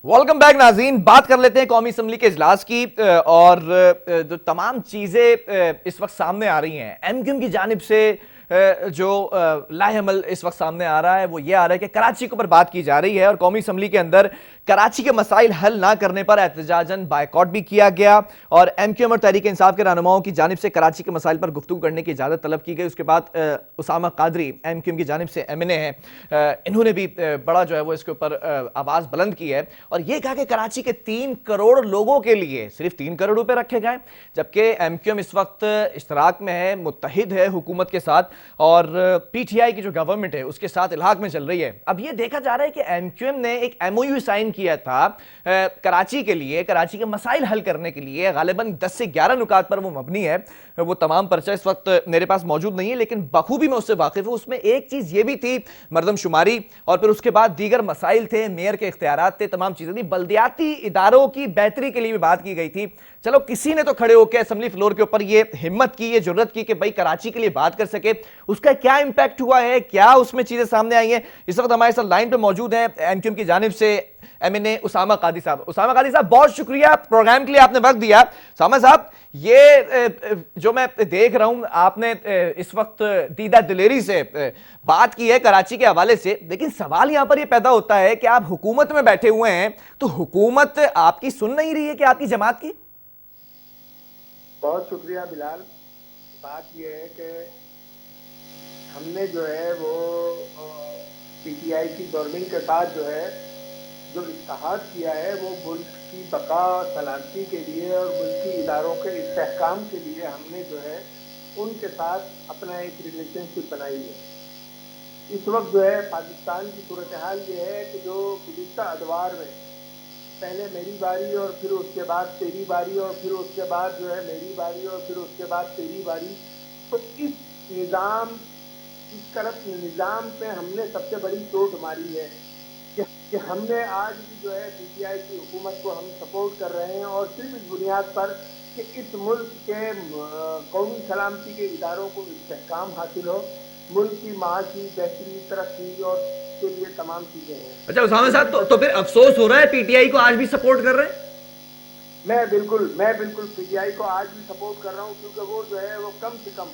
Welcome back ناظرین. بات کر لیتے ہیں قومی اسمبلی کے اجلاس کی اور جو تمام چیزیں اس وقت سامنے آ رہی ہیں ایم کیو ایم کی جانب سے. جو لاہ عمل اس وقت سامنے آ رہا ہے وہ یہ آ رہا ہے کہ کراچی کے اوپر بات کی جا رہی ہے اور قومی اسمبلی کے اندر کراچی کے مسائل حل نہ کرنے پر احتجاجاً بائیکاٹ بھی کیا گیا اور ایم کیو ایم اور تحریک انصاف کے رہنماؤں کی جانب سے کراچی کے مسائل پر گفتگو کرنے کی اجازت طلب کی گئی. اس کے بعد Osama Qadri M Q M کی جانب سے ایم این اے ہیں, انہوں نے بھی بڑا جو ہے وہ اس کے اوپر آواز بلند کی ہے اور یہ کہا کہ کراچی کے 3 کروڑ لوگوں کے لیے صرف 3 کروڑ روپے رکھے گئے, جبکہ ایم کیو ایم اس وقت اشتراک میں ہے, متحد ہے حکومت کے ساتھ اور پی ٹی آئی کی جو گورنمنٹ ہے اس کے ساتھ الحاق میں چل رہی ہے. اب یہ دیکھا جا رہا ہے کہ ایم کیو ایم نے ایک ایم او یو سائن کیا تھا کراچی کے لیے, کراچی کے مسائل حل کرنے کے لیے. غالباً 10 سے 11 نکات پر وہ مبنی ہے. وہ تمام پرچہ اس وقت میرے پاس موجود نہیں ہے لیکن بخوبی میں اس سے واقف ہوں. اس میں ایک چیز یہ بھی تھی مردم شماری اور پھر اس کے بعد دیگر مسائل تھے, میئر کے اختیارات تھے, تمام چیزیں تھیں. بلدیاتی اداروں کی بہتری کے لیے بھی بات کی گئی تھی. چلو کسی نے تو کھڑے ہو کے اسمبلی فلور کے اوپر یہ ہمت کی, یہ جرت کی کہ بھائی کراچی کے لیے بات کر سکے. اس کا کیا امپیکٹ ہوا ہے, کیا اس میں چیزیں سامنے آئی ہیں؟ اس وقت ہمارے ساتھ لائن پہ موجود ہیں ایم کیو ایم کی جانب سے ایم این اے اسامہ قادری صاحب. اسامہ قادری صاحب بہت شکریہ پروگرام کے لیے, آپ نے وقت دیا. اسامہ صاحب یہ جو میں دیکھ رہا ہوں آپ نے اس وقت دیدہ دلیری سے بات کی ہے کراچی کے حوالے سے, لیکن سوال یہاں پر یہ پیدا ہوتا ہے کہ آپ حکومت میں بیٹھے ہوئے ہیں تو حکومت آپ کی سن نہیں رہی ہے کہ آپ کی جماعت کی؟ بہت شکریہ بلال. بات یہ ہے کہ ہم نے جو ہے وہ پی ٹی آئی کی گورنمنٹ کے ساتھ جو ہے جو اتحاد کیا ہے وہ ملک کی بقا سلامتی کے لیے اور ملکی اداروں کے استحکام کے لیے ہم نے جو ہے ان کے ساتھ اپنا ایک ریلیشن شپ بنائی ہے. اس وقت جو ہے پاکستان کی صورتحال یہ ہے کہ جو گزشتہ ادوار میں پہلے میری باری اور پھر اس کے بعد تیری باری اور پھر اس کے بعد جو ہے میری باری اور پھر اس کے بعد تیری باری, تو اس طرف نظام پہ ہم نے سب سے بڑی چوٹ ماری ہے کہ ہم نے آج بھی جو ہے پی ٹی آئی کی حکومت کو ہم سپورٹ کر رہے ہیں اور صرف اس بنیاد پر کہ اس ملک کے قومی سلامتی کے اداروں کو استحکام حاصل ہو, ملک کی معاشی بہتری, ترقی اور کے لیے تمام چیزیں ہیں. اچھا اسامہ صاحب, تو پھر افسوس ہو رہا ہے پی ٹی آئی کو آج بھی سپورٹ کر رہے ہیں؟ میں بالکل پی ٹی آئی کو آج بھی سپورٹ کر رہا ہوں کیونکہ وہ جو ہے وہ کم سے کم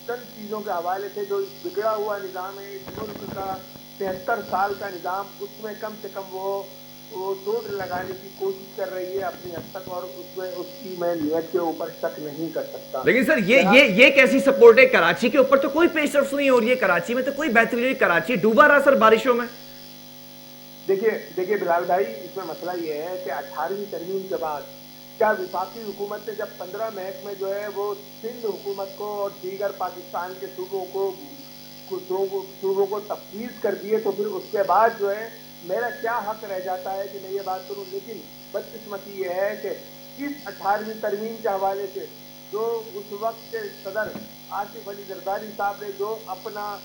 چند چیزوں کے حوالے سے جو بگڑا ہوا نظام ہے اس ملک کا 73 سال کا نظام, اس میں کم سے کم وہ چوٹ لگانے کی کوشش کر رہی ہے اپنی حد تک, اور اس کی میں نیت کے اوپر شک نہیں کر سکتا. لیکن سر یہ کیسی سپورٹ ہے؟ کراچی کے اوپر تو کوئی پیش رفت نہیں ہو رہی ہے, کراچی میں تو کوئی بہتری نہیں, کراچی ڈوبا رہا سر بارشوں میں. دیکھیے بلال بھائی, اس میں مسئلہ یہ ہے کہ 18ویں ترمیم کے بعد کیا وفاقی حکومت نے جب 15 محکمے جو ہے وہ سندھ حکومت کو اور دیگر پاکستان کے صوبوں کو تفویض کر دیے, تو پھر اس کے بعد جو ہے میرا کیا حق رہ جاتا ہے کہ میں یہ بات کروں. لیکن بدقسمتی یہ ہے کہ اس 18ویں ترمیم کے حوالے سے جو اس وقت کے صدر آصف علی زرداری صاحب نے جو اپنا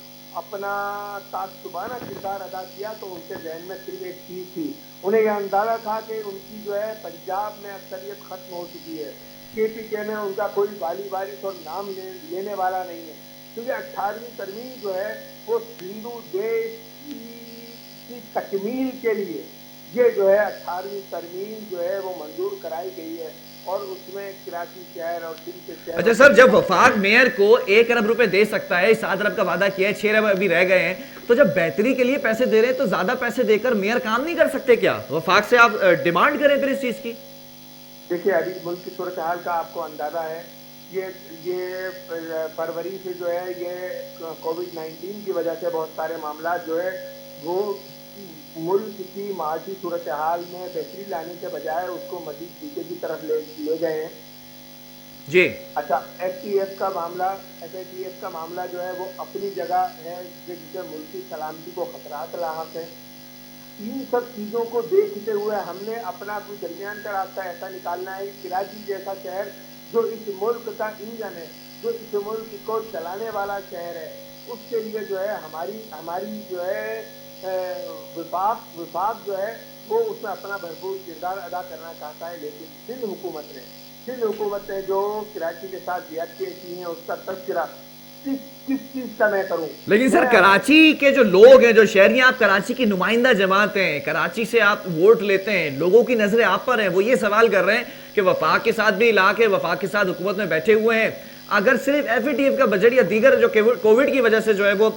تعصبانہ کردار ادا کیا, تو ان کے ذہن میں صرف ایک چیز تھی, انہیں یہ اندازہ تھا کہ ان کی جو ہے پنجاب میں اکثریت ختم ہو چکی ہے, کے پی کے میں ان کا کوئی والی وارث اور نام لینے والا نہیں ہے, کیونکہ 18ویں ترمیم جو ہے وہ ہندو دیش کی تکمیل کے لیے یہ جو ہے 18ویں ترمیم جو ہے وہ منظور کرائی گئی ہے, اور اس میں کراچی شہر اور سندھ کے شہر. اچھا سر, جب وفاق میئر کو 1 ارب روپے دے سکتا ہے, 7 ارب کا وعدہ کیا ہے, 6 ارب ابھی رہ گئے ہیں, تو جب بہتری کے لیے پیسے دے رہے ہیں تو زیادہ پیسے دے کر میئر کام نہیں کر سکتے کیا؟ وفاق سے آپ ڈیمانڈ کریں پھر اس چیز کی. دیکھیے ابھی ملک کی صورتحال کا آپ کو اندازہ ہے, یہ فروری سے جو ہے یہ کووڈ-19 کی وجہ سے بہت سارے معاملات جو ہے وہ ملک کی معاشی صورتحال میں بہتری لانے کے بجائے اس کو مزید پیچھے کی طرف لے گئے ہیں. جی اچھا, ایف ٹی ایف کا معاملہ جو ہے وہ اپنی جگہ ہے, جس سے ملکی سلامتی کو خطرات لاحق ہیں. ان سب چیزوں کو دیکھتے ہوئے ہم نے اپنا کوئی درمیان کا راستہ ایسا نکالنا ہے کہ کراچی جیسا شہر جو اس ملک کا انجن ہے, جو اس ملک کو چلانے والا شہر ہے, اس کے لیے جو ہے ہماری جو ہے وفاق جو ہے وہ اس میں اپنا بھرپور کردار ادا کرنا چاہتا ہے. لیکن سندھ حکومت نے جو کراچی کے ساتھ زیادتیاں کی ہیں اس کا تذکرہ किस चीज का मैं करूं। लेकिन सर कराची के जो लोग हैं, जो शहरी हैं, आप कराची की नुमाइंदा जमात हैं, कराची से आप वोट लेते हैं, लोगों की नजरें आप पर हैं, वो ये सवाल कर रहे हैं कि वफाक के साथ भी ला के वफाक के साथ हुकूमत में बैठे हुए हैं, अगर सिर्फ एफएटीएफ का बजट या दीगर जो कोविड की वजह से जो है वो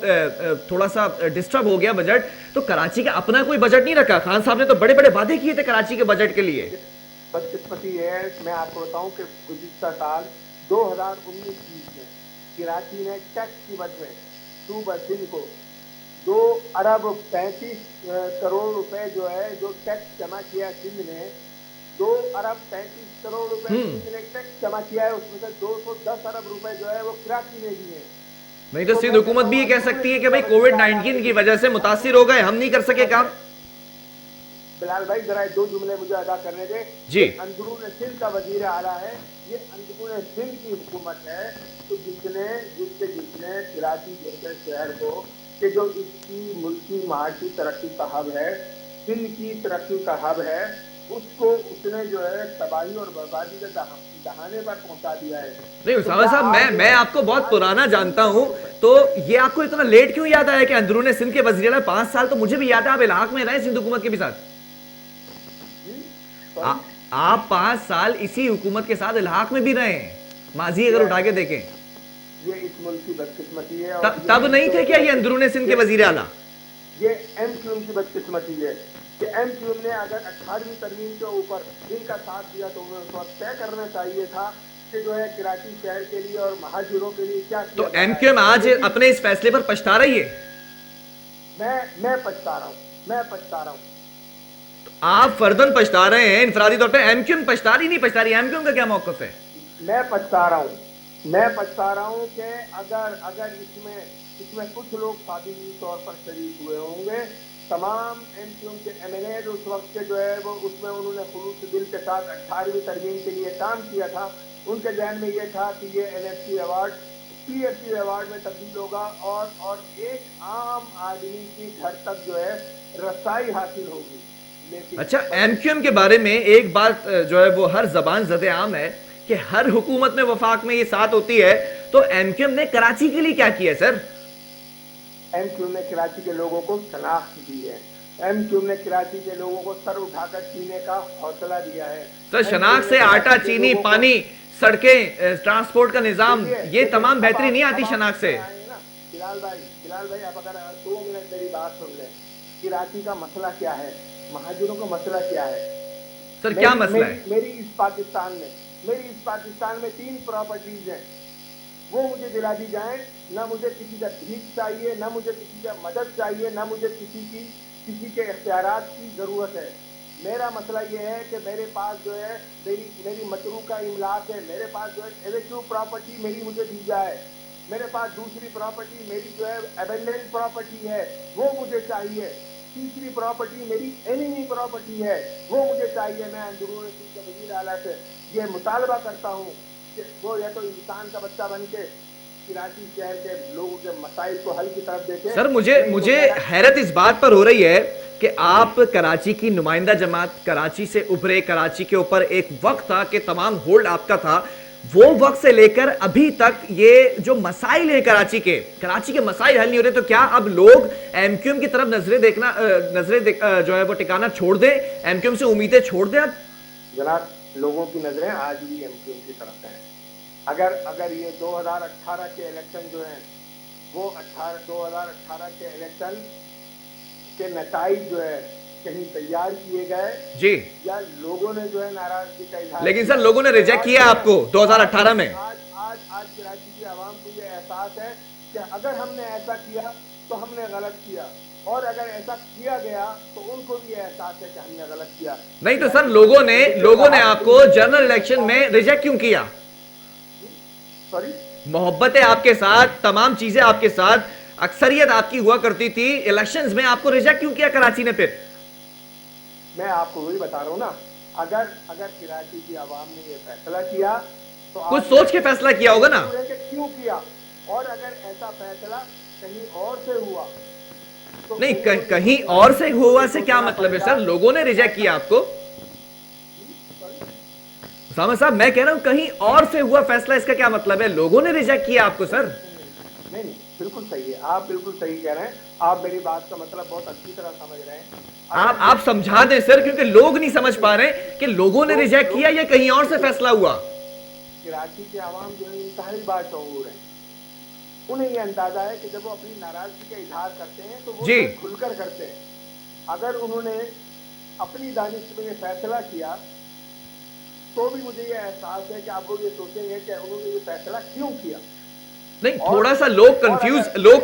थोड़ा सा डिस्टर्ब हो गया बजट, तो कराची का अपना कोई बजट नहीं रखा। खान साहब ने तो बड़े बड़े वादे किए थे कराची के बजट के लिए। बदकिस्मती है, मैं आपको बताऊं कि गुज़िश्ता साल 2019-20 में कराची ने टैक्स की वजह में सूबा सिंध को 2 अरब 35 करोड़ रुपए जो है जो टैक्स जमा किया सिंध ने, 2 अरब 35 करोड़ रुपए सिंध ने टैक्स जमा किया है, उसमें से 210 अरब रुपए जो है वो कराची में दिए। नहीं तो सिंध हुकूमत भी ये कह सकती है कि भाई कोविड-19 की वजह से मुतासिर हो गए, हम नहीं कर सके काम। बिलाल भाई जरा 2 जुमले मुझे अदा करने दे जी। अंदरून सिंध का वजीर आला है, ये अंदरून सिंध की हुकूमत है, तो जिसने कराची जैसे शहर को कि जो इसकी मुल्की माशी तरक्की का हब है, सिंध की तरक्की का हब है, उसको उसने जो है तबाही और बर्बादी के दहाने पर पहुंचा दिया है। नहीं उसामा साहब, मैं आपको बहुत पुराना जानता हूं, तो ये आपको इतना लेट क्यों याद आया कि अंदरून सिंध के वजीर आला 5 साल तो मुझे भी याद है आप इलाक में रहे सिंध हुकूमत के भी साथ। आप 5 साल इसी हुकूमत के साथ इलाक में भी रहे हैं, माजी अगर उठा के देखें। ये इस मुल्क की बदकिस्मती है। तब नहीं थे क्या ये अंदरून सिंध के वजीर आला? ये एमक्यूएम की बदकिस्मती है कि एमक्यूएम ने अगर 18वीं तरमीम के ऊपर इनका साथ दिया तो उन्हें उस वक्त तय करना चाहिए था कि जो है कराची शहर के लिए और महाजिरों के लिए क्या किया। तो एमक्यूएम आज अपने इस फैसले पर पछता रही है? मैं पछता रहा हूँ। आप फर्दन पछता रहे हैं, इनफरादी तौर पे एमक्यूएम पछता रही नहीं पछता रही? एमक्यूएम का क्या मौकफ है? मैं पछता रहा हूँ कि अगर इसमें कुछ लोग सादगी तौर पर शरीक हुए होंगे, तमाम एमक्यूएम के एमएनए उस वक्त के जो है वो उसमें उन्होंने खुलूस दिल के साथ 18वीं तरमीम के लिए काम किया था, उनके ध्यान में ये था कि ये एनएफसी अवार्ड पीएफसी अवार्ड में तब्दील होगा और एक आम आदमी की घर तक जो है रसाई हासिल होगी। अच्छा, एमक्यूएम के बारे में एक बात जो है वो हर जबान ज़दे आम है कि हर हुकूमत में वफाक में ये साथ होती है, तो एमक्यूएम ने कराची के लिए क्या किया सर? एमक्यूएम ने कराची के लोगों को शनाख्त दी है, एमक्यूएम ने कराची के लोगों को सर उठाकर जीने का हौसला दिया है। सर शनाख्त से आटा, चीनी, पानी, सड़कें, ट्रांसपोर्ट का निजाम, ये तमाम बेहतरी नहीं आती शनाख्त से। बिलाल भाई आप अगर 2 मिनट मेरी बात सुन लें, कराची का मसला क्या है, महाजिरों का मसला क्या है? सर क्या मसला है? मेरी इस पाकिस्तान में 3 प्रॉपर्टीज हैं, वो मुझे दिला दी जाएं। ना मुझे किसी का भीख चाहिए, ना मुझे किसी का मदद चाहिए, ना मुझे किसी के इख्तियारात की जरूरत है। मेरा मसला ये है कि मेरे पास जो है मेरी मतरूका इमलाक है, मेरे पास जो है एवेन्यू प्रॉपर्टी मेरी मुझे दी जाए, मेरे पास दूसरी प्रॉपर्टी मेरी जो है अबेंडेंट प्रॉपर्टी है वो मुझे चाहिए, तीसरी प्रॉपर्टी मेरी एनिमी प्रॉपर्टी है वो मुझे चाहिए। मैं अंदरून सिंध के वज़ीर आला से ये मुतालबा करता हूँ कि वो या तो इंसान का बच्चा बन के कराची शहर के लोगों के मसाइल को हल की तरफ देखे। सर मुझे हैरत इस बात पर हो रही है कि आप कराची की नुमाइंदा जमात, कराची से उभरे, कराची के ऊपर एक वक्त था कि तमाम होल्ड आपका था, वो वक्त से लेकर अभी तक ये जो मसाइल हैं कराची के मसाइल हल नहीं हो रहे, तो क्या अब लोग एमक्यूएम की तरफ नजरें जो है वो टिकाना छोड़ दें, एमक्यूएम से उम्मीदें छोड़ दें? अब जनाब लोगों की नजरें आज भी एमक्यूएम की तरफ हैं। अगर ये 2018 के इलेक्शन जो हैं वो 2018 के इलेक्शन के नताइज जो है कहीं तैयार किए गए जी, या लोगों ने जो है नाराजगी का इजहार, लेकिन सर लोगों ने रिजेक्ट किया आपको 2018 में। आज कराची की आवाम को ये एहसास है कि अगर हमने ऐसा किया तो हमने गलत किया, और अगर ऐसा किया गया तो उनको भी एहसास है कि हमने गलत किया। नहीं तो सर लोगों ने आपको जनरल इलेक्शन में रिजेक्ट क्यों किया? सॉरी, मोहब्बत है आपके साथ, तमाम चीजें आपके साथ, अक्सरियत आपकी हुआ करती थी, इलेक्शंस में आपको रिजेक्ट क्यों किया कराची ने? फिर मैं आपको वही बता रहा हूं ना, अगर कराची की आवाम ने ये फैसला किया तो कुछ सोच के फैसला किया होगा ना, क्यों किया, और अगर ऐसा फैसला कहीं और से हुआ तो नहीं कहीं और से हुआ से क्या मतलब है सर? लोगों ने रिजेक्ट किया आपको? उसामा साहब मैं कह रहा हूं कहीं और से हुआ फैसला, इसका क्या मतलब है? लोगों ने रिजेक्ट किया आपको सर? नहीं नहीं, बिल्कुल सही है, आप बिल्कुल सही कह रहे हैं। आप मेरी बात का मतलब बहुत अच्छी तरह समझ रहे हैं। आप समझा दें सर, क्योंकि लोग नहीं समझ पा रहे कि लोगों ने रिजेक्ट किया या कहीं और से फैसला हुआ। कराची के आवाम जो है इंतहाई बाशऊर है। उन्हें ये अंदाजा है कि जब वो अपनी नाराजगी का इजहार करते हैं तो वो खुलकर करते हैं। अगर उन्होंने अपनी दानिश में ये फैसला किया तो भी मुझे ये एहसास है कि आप लोग ये सोचेंगे कि उन्होंने ये फैसला क्यों किया। नहीं, थोड़ा सा लोग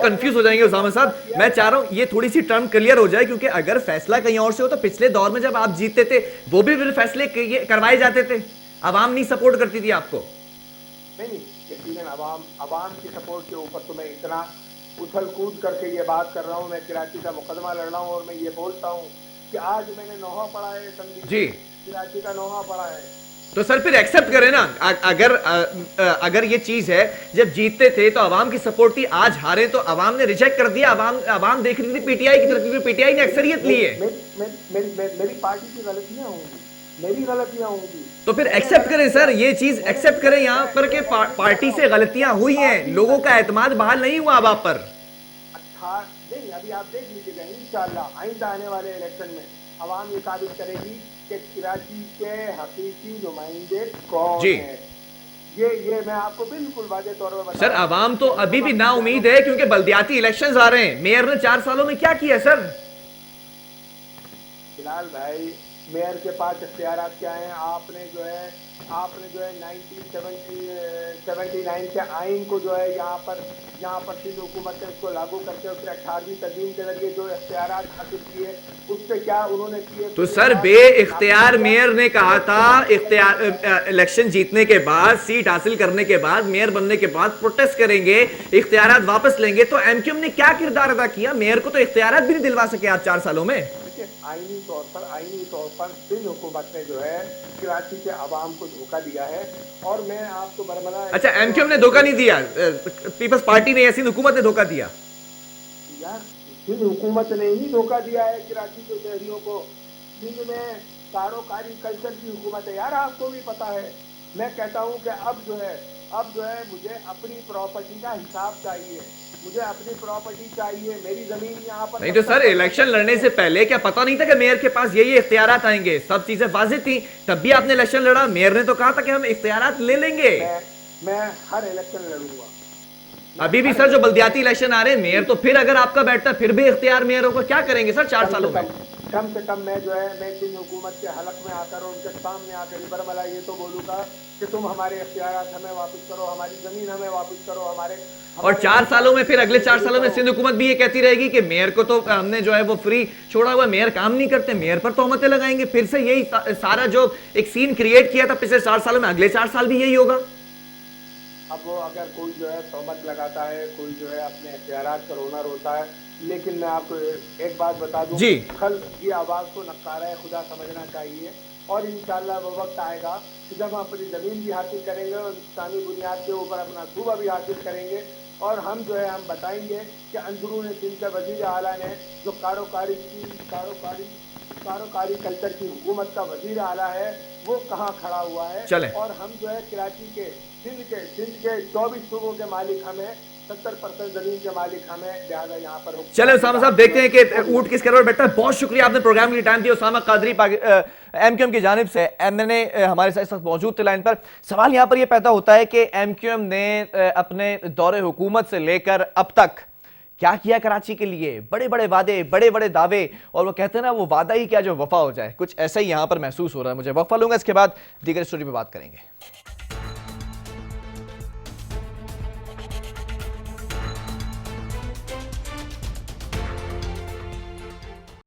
कंफ्यूज हो जाएंगे उसामा साहब। मैं चाह रहा हूं ये थोड़ी सी टर्म क्लियर हो जाए, क्योंकि अगर फैसला कहीं और से हो तो पिछले दौर में जब आप जीतते थे वो भी फिर फैसले करवाए जाते थे, आवाम नहीं सपोर्ट करती थी आपको। नहीं, यकीनन आवाम की सपोर्ट के ऊपर तो मैं इतना उछल कूद करके ये बात कर रहा हूँ। मैं कराची का मुकदमा लड़ रहा हूँ और मैं ये बोलता हूँ कि आज मैंने नौहा पढ़ा है जी, कराची का नौहा पढ़ा है। तो सर फिर एक्सेप्ट करें ना। अगर ये चीज है, जब जीतते थे तो आवाम की सपोर्ट थी, आज हारे तो आवाम ने रिजेक्ट कर दिया। आवाम देख रही थी पीटीआई की तरफ, क्योंकि पीटीआई ने अक्सरियत ली है। मेरी पार्टी की गलतियां होंगी, मेरी गलतियां होंगी, तो फिर एक्सेप्ट करें सर, ये चीज एक्सेप्ट करें यहाँ पर कि पार्टी से गलतियां हुई हैं, लोगों का एतमाद बहाल नहीं हुआ अब आप पर। नहीं, अभी आप देख लीजिएगा, इंशाअल्लाह आइंदा आने वाले इलेक्शन में आवाम ये साबित करेगी कि कराची के हकीकी नुमाइंदे कौन है। ये मैं आपको बिल्कुल वाज़ेह तौर पर बता। सर आवाम तो अभी भी ना उम्मीद है, क्योंकि बल्दियाती इलेक्शंस आ रहे हैं। मेयर ने 4 सालों में क्या किया सर? फिलहाल भाई मेयर के पास इख्तियारात क्या हैं? आपने जो है 1979 के आइन को जो है यहाँ पर सिंध हुकूमत ने उसको लागू करके उसके 18वीं तरमीम के जरिए जो इख्तियारात हासिल किए, उससे क्या उन्होंने किए? तो सर बे इख्तियार मेयर ने कहा था, इलेक्शन जीतने के बाद, सीट हासिल करने के बाद, मेयर बनने के बाद प्रोटेस्ट करेंगे, इख्तियारात वापस लेंगे। तो एमक्यूएम ने क्या किरदार अदा किया? मेयर को तो इख्तियारात भी नहीं दिलवा सके आप 4 सालों में। आईनी तौर पर सिंध हुकूमत ने जो है कराची के आवाम को धोखा दिया है। और मैं आपको बरमला, अच्छा एमक्यूएम ने धोखा नहीं दिया, पीपल्स पार्टी ने या सिंध हुकूमत ने धोखा दिया? यार सिंध हुकूमत ने ही धोखा दिया है कराची के शहरियों को। सिंध में कारोकारी कल्चर की हुकूमत है यार, आपको भी पता है। मैं कहता हूँ कि अब जो है मुझे अपनी प्रॉपर्टी का हिसाब चाहिए, मुझे अपनी प्रॉपर्टी चाहिए, मेरी जमीन यहाँ पर। नहीं तो सर इलेक्शन लड़ने से पहले क्या पता नहीं था कि मेयर के पास ये इख्तियारात आएंगे? सब चीजें वाज़ेह थी, तब भी आपने इलेक्शन लड़ा। मेयर ने तो कहा था कि हम इख्तियारात ले लेंगे। मैं हर इलेक्शन लड़ूंगा। अभी भी सर जो बल्दियाती इलेक्शन आ रहे हैं, मेयर तो फिर अगर आपका बैठता फिर भी इख्तियार मेयर होगा, क्या करेंगे सर 4 सालों में? कम से कम मैं सिंध हुकूमत के हलक में आकर उनके सामने आकर बरमला ये तो बोलूंगा कि तुम हमारे इख्तियारात हमें वापस करो, हमारी जमीन हमें वापस करो, और 4 सालों में फिर अगले 4 सालों में सिंध हुकूमत भी ये कहती रहेगी कि मेयर को तो हमने जो है वो फ्री छोड़ा हुआ, मेयर काम नहीं करते, मेयर पर तोहमतें लगाएंगे। फिर से यही सारा जो एक सीन क्रिएट किया था पिछले 4 सालों में, अगले 4 साल भी यही होगा। अब वो अगर कोई जो है तोहमत लगाता है, कोई जो है अपने इख्तियारात का रोना रोता है, लेकिन मैं आपको एक बात बता दूं, कल की आवाज को नकारा है खुदा समझना चाहिए। और इंशाअल्लाह वो वक्त आएगा कि जब हम अपनी जमीन भी हासिल करेंगे और इस्लामी बुनियाद के ऊपर अपना सूबा भी हासिल करेंगे, और हम बताएंगे कि अंदरून सिंध के वजीर आला ने जो कारोकारी कल्चर की हुकूमत का वजीर आला है वो कहाँ खड़ा हुआ है। और हम जो है कराची के सिंध के 24 सूबों के मालिक हमें, 70% जमीन के मालिक हमें, लिहाजा यहाँ पर। चले उसामा साहब देखते हैं कि ऊंट किस करोड़ बैठा है। बहुत शुक्रिया, आपने प्रोग्राम के लिए टाइम दिया। उसामा कादरी एमक्यूएम की जानिब से एमएनए हमारे साथ इस वक्त मौजूद थे लाइन पर। सवाल यहाँ पर यह पैदा होता है कि एमक्यूएम ने अपने दौरे हुकूमत से लेकर अब तक क्या किया कराची के लिए? बड़े बड़े वादे, बड़े बड़े दावे, और वो कहते हैं ना वो वादा ही क्या जो वफा हो जाए, कुछ ऐसा ही यहाँ पर महसूस हो रहा है मुझे। वक्फा लूंगा, इसके बाद दीगर स्टोरी पे बात करेंगे।